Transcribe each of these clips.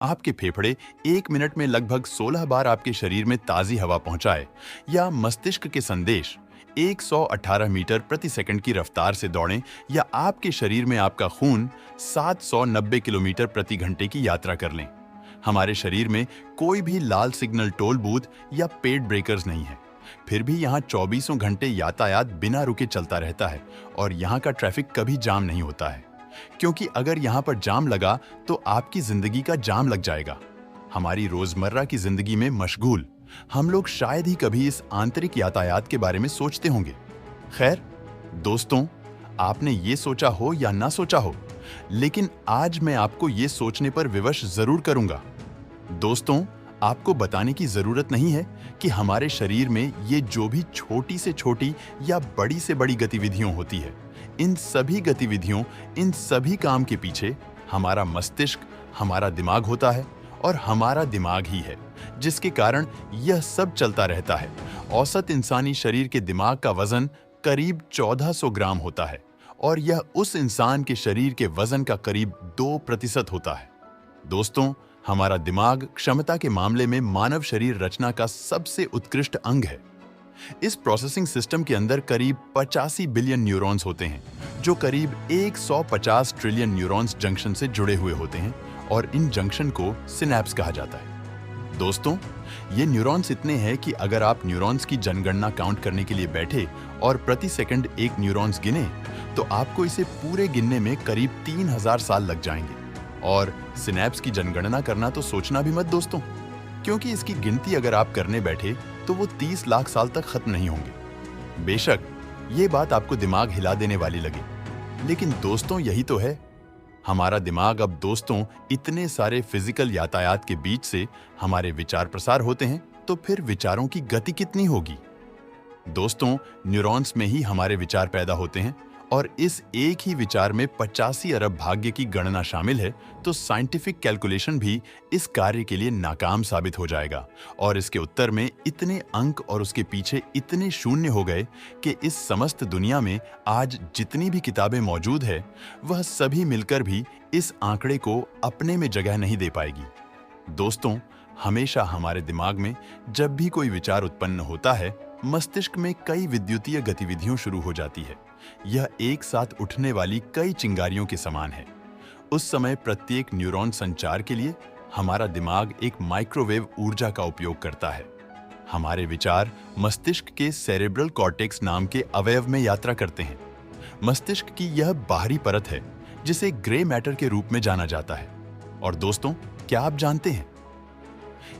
आपके फेफड़े 1 मिनट में लगभग 16 बार आपके शरीर में ताज़ी हवा पहुंचाए, या मस्तिष्क के संदेश 118 मीटर प्रति सेकंड की रफ्तार से दौड़ें, या आपके शरीर में आपका खून 790 किलोमीटर प्रति घंटे की यात्रा कर लें। हमारे शरीर में कोई भी लाल सिग्नल टोल बूथ या पेड ब्रेकर्स नहीं है। फिर भी यहाँ 24 घंटे यातायात बिना रुके चलता रहता है, और यहाँ का ट्रैफिक कभी जाम नहीं होता है। क्योंकि अगर यहाँ पर जाम लगा तो आपकी जिंदगी का जाम लग जाएगा। हमारी रोजमर्रा की जिंदगी में मशगूल हम लोग शायद ही कभी इस आंतरिक यातायात के बारे में सोचते होंगे। खैर दोस्तों, आपने ये सोचा हो या ना सोचा हो, लेकिन आज मैं आपको ये सोचने पर विवश जरूर करूंगा। दोस्तों, आपको बताने की जरूरत नहीं है कि हमारे शरीर में ये जो भी छोटी से छोटी या बड़ी से बड़ी गतिविधियां होती है, इन सभी गतिविधियों, इन सभी काम के पीछे हमारा मस्तिष्क, हमारा दिमाग होता है, और हमारा दिमाग ही है जिसके कारण यह सब चलता रहता है। औसत इंसानी शरीर के दिमाग का वजन करीब 1400 ग्राम होता है, और यह उस इंसान के शरीर के वजन का करीब 2% होता है। दोस्तों, हमारा दिमाग क्षमता के मामले में मानव शरीर रचना का सबसे उत्कृष्ट अंग है। इस प्रोसेसिंग सिस्टम के अंदर करीब 85 बिलियन न्यूरॉन्स होते हैं, जो करीब 150 ट्रिलियन न्यूरॉन्स जंक्शन से जुड़े हुए होते हैं, और इन जंक्शन को सिनैप्स कहा जाता है। दोस्तों, ये न्यूरॉन्स इतने हैं कि अगर आप न्यूरॉन्स की जनगणना काउंट करने के लिए बैठे और प्रति सेकंड एक न्यूरॉन्स गिने, तो आपको इसे पूरे गिनने में करीब 3000 साल लग जाएंगे। और सिनैप्स की जनगणना करना तो सोचना भी मत दोस्तों, क्योंकि इसकी गिनती अगर आप करने बैठे तो वो 30 लाख साल तक खत्म नहीं होंगे। बेशक ये बात आपको दिमाग हिला देने वाली लगे, लेकिन दोस्तों यही तो है। हमारा दिमाग अब दोस्तों इतने सारे फिजिकल यातायात के बीच से हमारे विचार प्रसार होते हैं, तो फिर विचारों की गति कितनी होगी? दोस्तों, न्यूरॉन्स में ही हमारे विचार पैदा होते हैं, और इस एक ही विचार में 85 अरब भाग्य की गणना शामिल है, तो साइंटिफिक कैलकुलेशन भी इस कार्य के लिए नाकाम साबित हो जाएगा। और इसके उत्तर में इतने अंक और उसके पीछे इतने शून्य हो गए कि इस समस्त दुनिया में आज जितनी भी किताबें मौजूद है, वह सभी मिलकर भी इस आंकड़े को अपने में जगह नहीं दे पाएगी। दोस्तों, हमेशा हमारे दिमाग में जब भी कोई विचार उत्पन्न होता है, मस्तिष्क में कई विद्युतीय गतिविधियां शुरू हो जाती है। यह एक साथ उठने वाली कई चिंगारियों के समान है। उस समय प्रत्येक न्यूरॉन संचार के लिए हमारा दिमाग एक माइक्रोवेव ऊर्जा का उपयोग करता है। हमारे विचार मस्तिष्क के सेरेब्रल कॉर्टेक्स नाम के अवयव में यात्रा करते हैं। मस्तिष्क की यह बाहरी परत है जिसे ग्रे मैटर के रूप में जाना जाता है। और दोस्तों, क्या आप जानते हैं,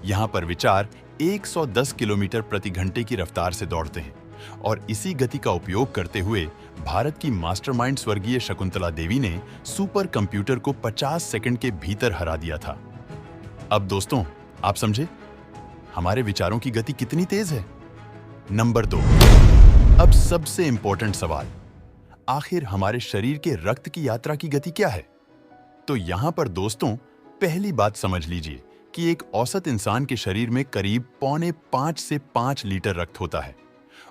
यहां पर विचार 110 किलोमीटर प्रति घंटे की रफ्तार से दौड़ते हैं, और इसी गति का उपयोग करते हुए भारत की मास्टरमाइंड स्वर्गीय शकुंतला देवी ने सुपर कंप्यूटर को 50 सेकंड के भीतर हरा दिया था। अब दोस्तों, आप समझे हमारे विचारों की गति कितनी तेज है। नंबर 2, अब सबसे इंपॉर्टेंट सवाल, आखिर हमारे शरीर के रक्त की यात्रा की गति क्या है? तो यहां पर दोस्तों पहली बात समझ लीजिए कि एक औसत इंसान के शरीर में करीब 4.25 से 5 लीटर रक्त होता है,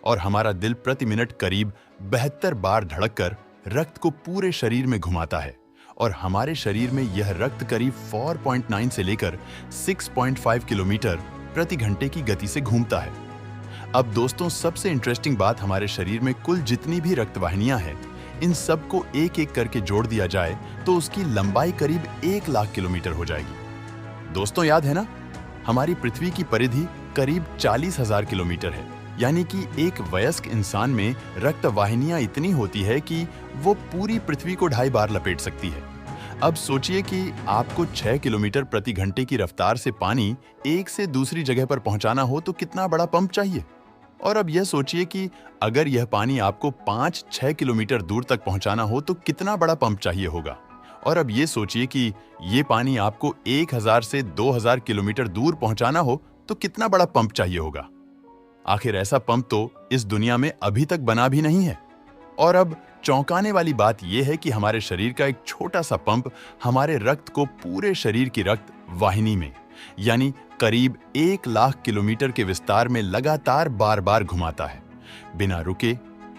और हमारा दिल प्रति मिनट करीब 72 बार धड़ककर रक्त को पूरे शरीर में घुमाता है, और हमारे शरीर में यह रक्त करीब 4.9 से लेकर 6.5 किलोमीटर प्रति घंटे की गति से घूमता है। अब दोस्तों, सबसे इंटरेस्टिंग बात, हमारे शरीर में कुल जितनी भी रक्तवाहिनियां हैं, इन सबको एक एक करके जोड़ दिया जाए तो उसकी लंबाई करीब 1 लाख किलोमीटर हो जाएगी। दोस्तों, याद है ना, हमारी पृथ्वी की परिधि करीब 40,000 किलोमीटर है, यानी कि एक वयस्क इंसान में रक्तवाहिनियां इतनी होती है कि वो पूरी पृथ्वी को 2.5 बार लपेट सकती है। अब सोचिए कि आपको 6 किलोमीटर प्रति घंटे की रफ्तार से पानी एक से दूसरी जगह पर पहुंचाना हो तो कितना बड़ा पंप चाहिए। और अब यह सोचिए कि अगर यह पानी आपको 5-6 किलोमीटर दूर तक पहुंचाना हो तो कितना बड़ा पंप चाहिए होगा। और अब ये सोचिए कि ये पानी आपको 1000 से 2000 किलोमीटर दूर पहुंचाना हो तो कितना बड़ा पंप चाहिए होगा। आखिर ऐसा पंप तो इस दुनिया में अभी तक बना भी नहीं है। और अब चौंकाने वाली बात यह है कि हमारे शरीर का एक छोटा सा पंप हमारे रक्त को पूरे शरीर की रक्त वाहिनी में, यानी करीब 1 लाख किलोमीटर के विस्तार में लगातार बार बार घुमाता है। बिना रुके,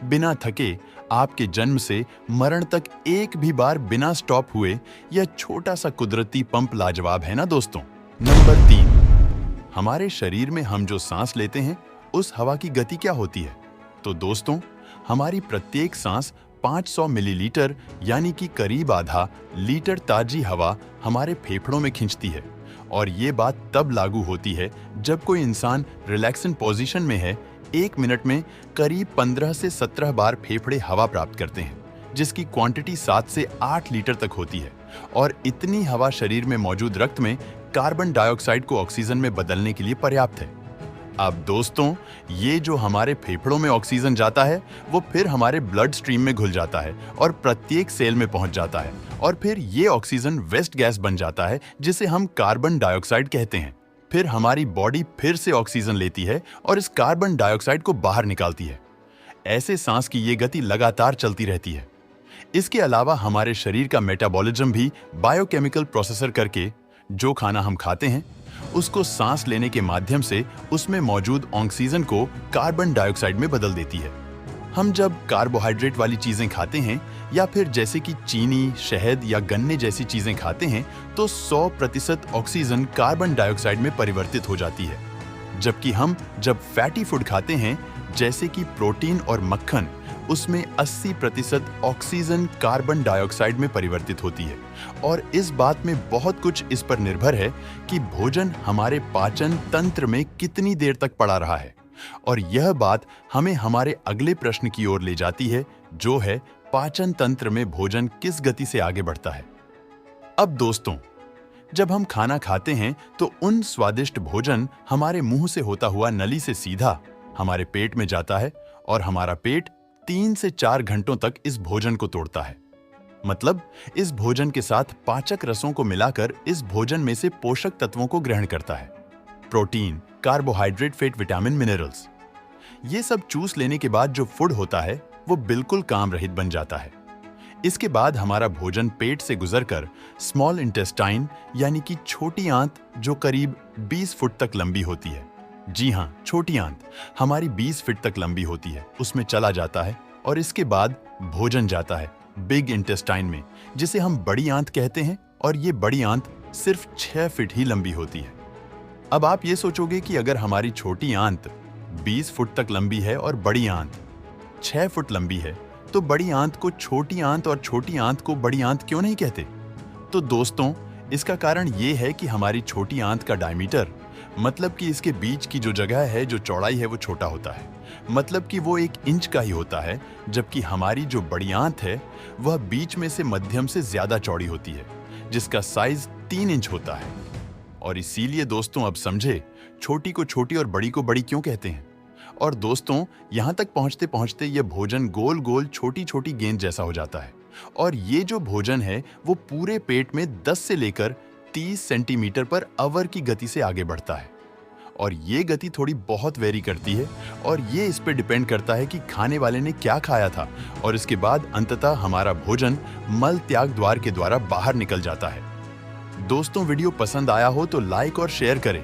बिना थके आपके जन्म से मरण तक एक भी बार बिना स्टॉप हुए यह छोटा सा कुदरती पंप लाजवाब है ना दोस्तों। नंबर 3, हमारे शरीर में हम जो सांस लेते हैं उस हवा की गति क्या होती है? तो दोस्तों, हमारी प्रत्येक सांस 500 मिलीलीटर यानी कि करीब आधा लीटर ताजी हवा हमारे फेफड़ों में खींचती है। और ये बात तब लागू होती है जब कोई इंसान रिलैक्सन पोजीशन में है। 1 मिनट में करीब 15 से 17 बार फेफड़े हवा प्राप्त करते हैं, जिसकी क्वांटिटी 7 से 8 लीटर तक होती है। और इतनी हवा शरीर में मौजूद रक्त में कार्बन डाइऑक्साइड को ऑक्सीजन में बदलने के लिए पर्याप्त है। अब दोस्तों, ये जो हमारे फेफड़ों में ऑक्सीजन जाता है वो फिर हमारे ब्लड स्ट्रीम में घुल जाता है और प्रत्येक सेल में पहुंच जाता है, और फिर ये ऑक्सीजन वेस्ट गैस बन जाता है जिसे हम कार्बन डाइऑक्साइड कहते हैं। फिर हमारी बॉडी फिर से ऑक्सीजन लेती है और इस कार्बन डाइऑक्साइड को बाहर निकालती है। ऐसे सांस की ये गति लगातार चलती रहती है। इसके अलावा हमारे शरीर का मेटाबॉलिज्म भी बायोकेमिकल प्रोसेसर करके जो खाना हम खाते हैं उसको सांस लेने के माध्यम से उसमें मौजूद ऑक्सीजन को कार्बन डाइऑक्साइड में बदल देती है। हम जब कार्बोहाइड्रेट वाली चीजें खाते हैं या फिर जैसे कि चीनी, शहद या गन्ने जैसी चीजें खाते हैं तो 100% ऑक्सीजन कार्बन डाइऑक्साइड में परिवर्तित हो जाती है। जबकि हम जब फैटी फूड खाते हैं जैसे कि प्रोटीन और मक्खन, उसमें 80% ऑक्सीजन कार्बन डाइऑक्साइड में परिवर्तित होती है। और इस बात में बहुत कुछ इस पर निर्भर है कि भोजन हमारे पाचन तंत्र में कितनी देर तक पड़ा रहा है। और यह बात हमें हमारे अगले प्रश्न की ओर ले जाती है, जो है पाचन तंत्र में भोजन किस गति से आगे बढ़ता है। अब दोस्तों, जब हम खाना खाते हैं तो उन स्वादिष्ट भोजन हमारे मुंह से होता हुआ नली से सीधा हमारे पेट में जाता है और हमारा पेट 3 से 4 घंटों तक इस भोजन को तोड़ता है। मतलब इस भोजन के साथ पाचक रसों को मिलाकर इस भोजन में से पोषक तत्वों को ग्रहण करता है। Protein, carbohydrate, fat, vitamin, minerals, ये सब चूस लेने के बाद जो फूड होता है वो बिल्कुल काम रहित बन जाता है। इसके बाद हमारा भोजन पेट से गुजरकर स्मॉल इंटेस्टाइन यानी कि छोटी आंत, जो करीब 20 फुट तक लंबी होती है, जी हाँ, छोटी आंत हमारी 20 फीट तक लंबी होती है, उसमें चला जाता है। और इसके बाद भोजन जाता है बिग इंटेस्टाइन में, जिसे हम बड़ी आंत कहते हैं। और ये बड़ी आंत सिर्फ 6 फीट ही लंबी होती है। अब आप ये सोचोगे कि अगर हमारी छोटी आंत 20 फुट तक लंबी है और बड़ी आंत 6 फुट लंबी है, तो बड़ी आंत को छोटी आंत और छोटी आंत को बड़ी आंत क्यों नहीं कहते? तो दोस्तों, इसका कारण ये है कि हमारी छोटी आंत का डायमीटर, मतलब कि इसके बीच की जो जगह है, जो चौड़ाई है, वो छोटा होता है। मतलब कि वो 1 इंच का ही होता है, जबकि हमारी जो बड़ी आंत है वह बीच में से मध्यम से ज्यादा चौड़ी होती है, जिसका साइज 3 इंच होता है। और इसीलिए दोस्तों, अब समझे छोटी को छोटी और बड़ी को बड़ी क्यों कहते हैं। और दोस्तों, यहाँ तक पहुँचते पहुँचते यह भोजन गोल गोल छोटी छोटी गेंद जैसा हो जाता है। और ये जो भोजन है वो पूरे पेट में 10 से लेकर 30 सेंटीमीटर पर आवर की गति से आगे बढ़ता है। और ये गति थोड़ी बहुत वेरी करती है, और ये इस पे डिपेंड करता है कि खाने वाले ने क्या खाया था। और इसके बाद अंततः हमारा भोजन मल त्याग द्वार के द्वारा बाहर निकल जाता है। दोस्तों, वीडियो पसंद आया हो तो लाइक और शेयर करें।